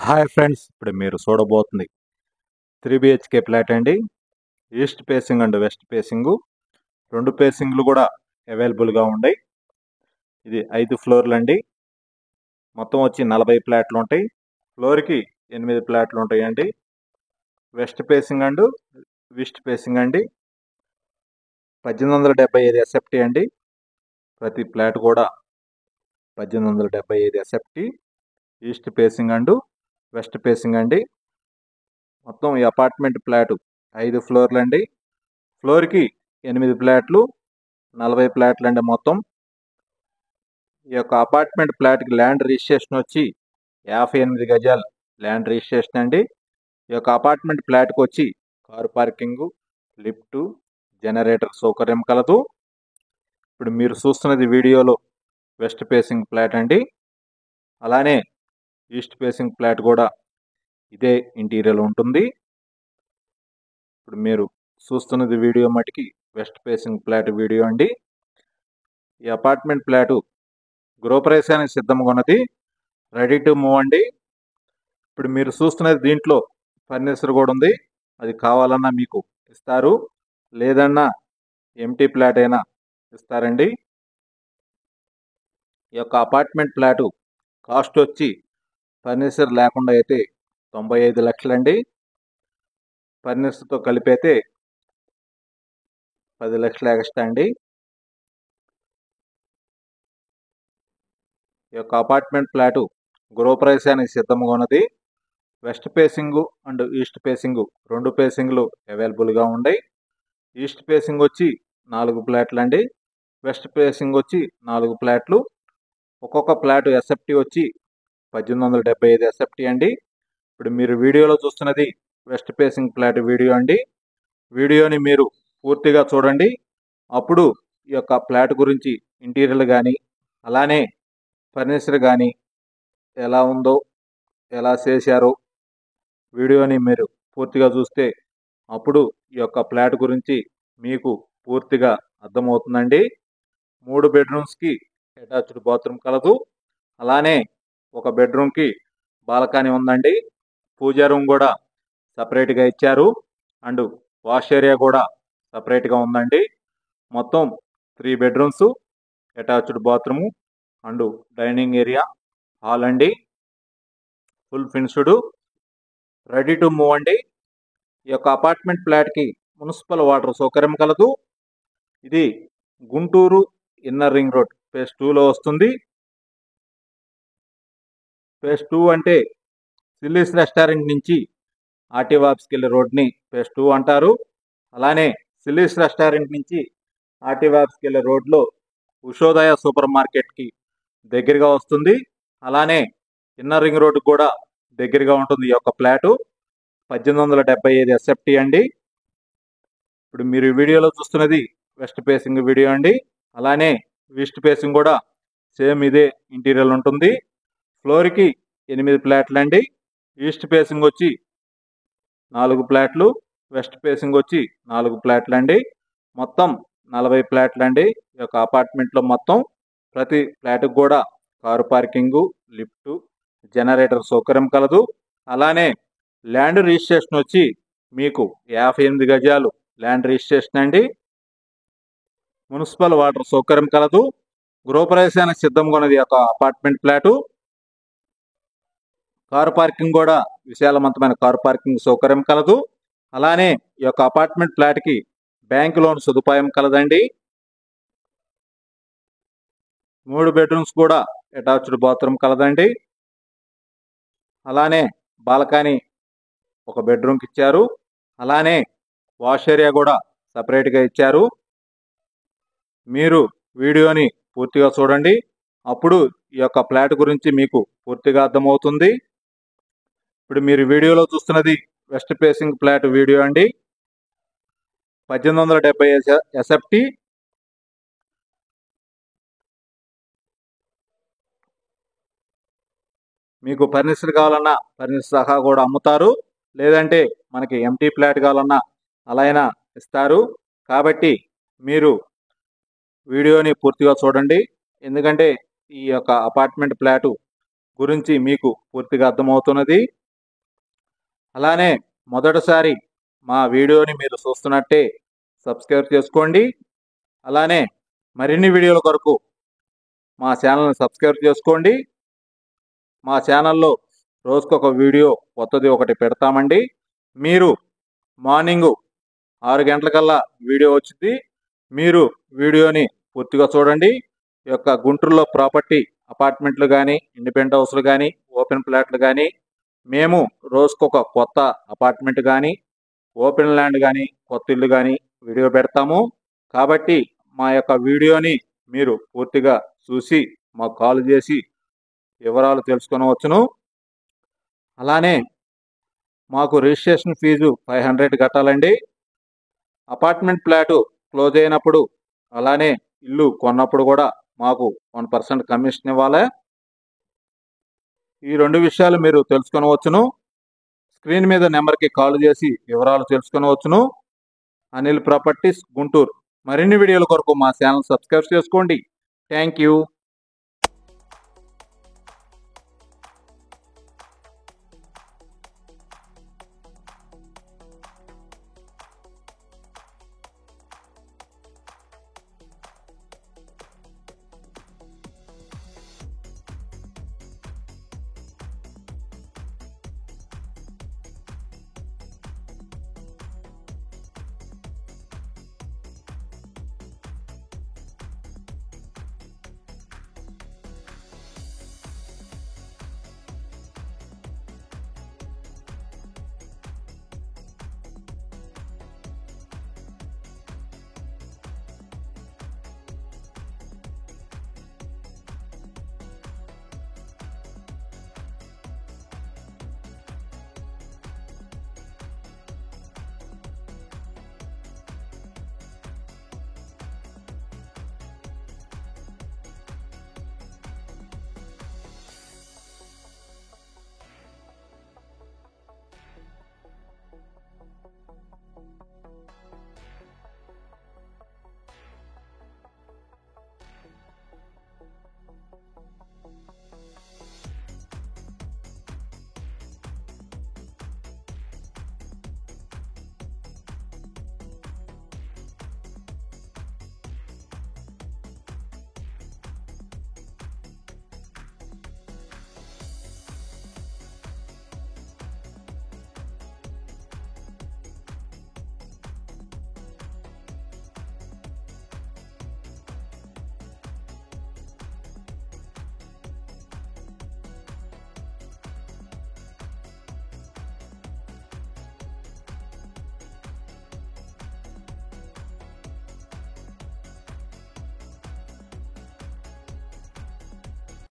Hi friends, ఇప్పుడు మీరు చూడబోతుంది 3 BHK flat అండి. East facing and west facing రెండు ఫేసింగ్లు కూడా అవైలబుల్గా ఉన్నాయి. ఇది 5 ఫ్లోర్లు అండి. మొత్తం వచ్చి 40 ఫ్లాట్లు ఉంటాయి. ఫ్లోర్కి 8 ఫ్లాట్లు ఉంటాయండి. West facing and east facing అండి. 1875 ఎస్ఎఫ్టీ అండి. ప్రతి ఫ్లాట్ కూడా 1875 SFT. East facing and west facing అండి. మొత్తం ఈ అపార్ట్మెంట్ ఫ్లాట్ 5 ఫ్లోర్లు అండి. ఫ్లోర్కి 8 ఫ్లాట్లు, 40 ఫ్లాట్లు అండి మొత్తం. ఈ యొక్క అపార్ట్మెంట్ ఫ్లాట్కి ల్యాండ్ రిజిస్ట్రేషన్ వచ్చి 58 గజాలు ల్యాండ్ రిజిస్ట్రేషన్ అండి. ఈ యొక్క అపార్ట్మెంట్ ఫ్లాట్కి వచ్చి కారు పార్కింగ్, లిఫ్ట్, జనరేటర్ సౌకర్యం కలదు. ఇప్పుడు మీరు చూస్తున్నది వీడియోలో వెస్ట్ ఫేసింగ్ ఫ్లాట్ అండి. అలానే ఈస్ట్ ఫేసింగ్ ఫ్లాట్ కూడా ఇదే ఇంటీరియర్ ఉంటుంది. ఇప్పుడు మీరు చూస్తున్నది వీడియో మటుకి వెస్ట్ ఫేసింగ్ ఫ్లాట్ వీడియో అండి. ఈ అపార్ట్మెంట్ ఫ్లాటు గృహప్రవేశానికి సిద్ధంగా ఉన్నది, రెడీ టు మూవ్ అండి. ఇప్పుడు మీరు చూస్తున్నది దీంట్లో ఫర్నిచర్ కూడా ఉంది. అది కావాలన్నా మీకు ఇస్తారు, లేదన్నా ఎంటీ ఫ్లాట్ అయినా ఇస్తారండి. ఈ యొక్క అపార్ట్మెంట్ ఫ్లాటు కాస్ట్ వచ్చి ఫర్నిచర్ లేకుండా అయితే 95 లక్షలండి. ఫర్నిచర్తో కలిపి అయితే 10 లక్షలు ఎక్స్ట్రా అండి. ఈ యొక్క అపార్ట్మెంట్ ఫ్లాటు గృహప్రవేశానికి సిద్ధంగా ఉన్నది. West facing and east facing రెండు ఫేసింగ్లు అవైలబుల్గా ఉన్నాయి. ఈస్ట్ ఫేసింగ్ వచ్చి 4 ఫ్లాట్లు అండి. వెస్ట్ ఫేసింగ్ వచ్చి 4 ఫ్లాట్లు. ఒక్కొక్క ఫ్లాట్ ఎస్ఎఫ్టీ వచ్చి 1875 ఎస్ఎఫ్టీ అండి. ఇప్పుడు మీరు వీడియోలో చూస్తున్నది వెస్ట్ ఫేసింగ్ ఫ్లాట్ వీడియో అండి. వీడియోని మీరు పూర్తిగా చూడండి. అప్పుడు ఈ యొక్క ఫ్లాట్ గురించి ఇంటీరియర్ కానీ అలానే ఫర్నిచర్ కానీ ఎలా ఉందో, ఎలా చేశారో వీడియోని మీరు పూర్తిగా చూస్తే అప్పుడు ఈ యొక్క ఫ్లాట్ గురించి మీకు పూర్తిగా అర్థమవుతుందండి. 3 బెడ్రూమ్స్కి అటాచ్డ్ బాత్రూమ్ కలదు. అలానే ఒక బెడ్రూమ్కి బాల్కనీ ఉందండి. పూజా రూమ్ కూడా సపరేట్గా ఇచ్చారు అండ్ వాష్ ఏరియా కూడా సపరేట్గా ఉందండి. మొత్తం 3 bedrooms, attached bathroom and dining area, hall అండి. Full finished, ready to move అండి. ఈ యొక్క అపార్ట్మెంట్ ఫ్లాట్కి మున్సిపల్ వాటర్ సౌకర్యం కలదు. ఇది Guntur inner ring road phase 2లో వస్తుంది. ఫేజ్ 2 అంటే సిల్లీస్ రెస్టారెంట్ నుంచి ఆర్టీఓ ఆఫీస్కి వెళ్ళే రోడ్ని ఫేజ్ 2 అంటారు. అలానే సిల్లీస్ రెస్టారెంట్ నుంచి ఆర్టీఓ ఆఫీస్కి వెళ్ళే రోడ్లో ఉషోదయ సూపర్ మార్కెట్కి దగ్గరగా వస్తుంది. అలానే ఇన్నర్ రింగ్ రోడ్డు కూడా దగ్గరగా ఉంటుంది ఈ యొక్క ఫ్లాటు. 1875 ఎస్ఎఫ్టీ అండి. ఇప్పుడు మీరు ఈ వీడియోలో చూస్తున్నది వెస్ట్ ఫేసింగ్ వీడియో అండి. అలానే ఈస్ట్ ఫేసింగ్ కూడా సేమ్ ఇదే ఇంటీరియర్ ఉంటుంది. ఫ్లోర్కి 8 ఫ్లాట్లు అండి. ఈస్ట్ ఫేసింగ్ వచ్చి 4 ఫ్లాట్లు, వెస్ట్ ఫేసింగ్ వచ్చి 4 ఫ్లాట్లు అండి. మొత్తం 40 ఫ్లాట్లు అండి. ఈ యొక్క అపార్ట్మెంట్లో మొత్తం ప్రతి ఫ్లాట్కి కూడా కారు పార్కింగు, లిఫ్ట్, జనరేటర్ సౌకర్యం కలదు. అలానే ల్యాండ్ రిజిస్ట్రేషన్ వచ్చి మీకు 58 గజాలు ల్యాండ్ రిజిస్ట్రేషన్ అండి. మున్సిపల్ వాటర్ సౌకర్యం కలదు. గృహప్రవేశానికి సిద్ధంగా ఉన్నది ఒక అపార్ట్మెంట్ ఫ్లాటు. కారు పార్కింగ్ కూడా విశాలవంతమైన కారు పార్కింగ్ సౌకర్యం కలదు. అలానే ఈ యొక్క అపార్ట్మెంట్ ఫ్లాట్కి బ్యాంక్ లోన్ సదుపాయం కలదండి. 3 బెడ్రూమ్స్ కూడా అటాచ్డ్ బాత్రూమ్ కలదండి. అలానే బాల్కనీ ఒక బెడ్రూమ్కి ఇచ్చారు. అలానే వాష్ ఏరియా కూడా సపరేట్గా ఇచ్చారు. మీరు వీడియోని పూర్తిగా చూడండి. అప్పుడు ఈ యొక్క ఫ్లాట్ గురించి మీకు పూర్తిగా అర్థమవుతుంది. ఇప్పుడు మీరు వీడియోలో చూస్తున్నది వెస్ట్ ఫేసింగ్ ఫ్లాట్ వీడియో అండి. 1875 ఎస్ఎఫ్టీ. మీకు ఫర్నిచర్ కావాలన్నా ఫర్నిచర్ సహా కూడా అమ్ముతారు, లేదంటే మనకి ఎంటీ ఫ్లాట్ కావాలన్నా అలా అయినా ఇస్తారు. కాబట్టి మీరు వీడియోని పూర్తిగా చూడండి. ఎందుకంటే ఈ యొక్క అపార్ట్మెంట్ ఫ్లాటు గురించి మీకు పూర్తిగా అర్థమవుతున్నది. అలానే మొదటిసారి మా వీడియోని మీరు చూస్తున్నట్టే సబ్స్క్రైబ్ చేసుకోండి. అలానే మరిన్ని వీడియోల కొరకు మా ఛానల్ని సబ్స్క్రైబ్ చేసుకోండి. మా ఛానల్లో రోజుకొక వీడియో కొత్తది ఒకటి పెడతామండి. మీరు మార్నింగు 6 గంటలకల్లా వీడియో వచ్చింది. మీరు వీడియోని పూర్తిగా చూడండి. ఈ యొక్క గుంటూరులో ప్రాపర్టీ అపార్ట్మెంట్లు కానీ, ఇండిపెండెంట్ హౌస్లు కానీ, ఓపెన్ ప్లాట్లు కానీ, మేము రోజుకొక కొత్త అపార్ట్మెంట్ కానీ, ఓపెన్ ల్యాండ్ కానీ, కొత్త ఇల్లు కానీ వీడియో పెడతాము. కాబట్టి మా యొక్క వీడియోని మీరు పూర్తిగా చూసి మాకు కాల్ చేసి వివరాలు తెలుసుకొనవచ్చును. అలానే మాకు రిజిస్ట్రేషన్ ఫీజు 500 కట్టాలండి. అపార్ట్మెంట్ ఫ్లాటు క్లోజ్ అయినప్పుడు అలానే ఇల్లు కొన్నప్పుడు కూడా మాకు 1% కమిషన్ ఇవ్వాలి. ఈ 2 విషయాలు మీరు తెలుసుకొనవచ్చును. స్క్రీన్ మీద నెంబర్కి కాల్ చేసి వివరాలు తెలుసుకొనవచ్చును. అనిల్ ప్రాపర్టీస్ గుంటూరు. మరిన్ని వీడియోల కొరకు మా ఛానల్ సబ్స్క్రైబ్ చేసుకోండి. Thank you.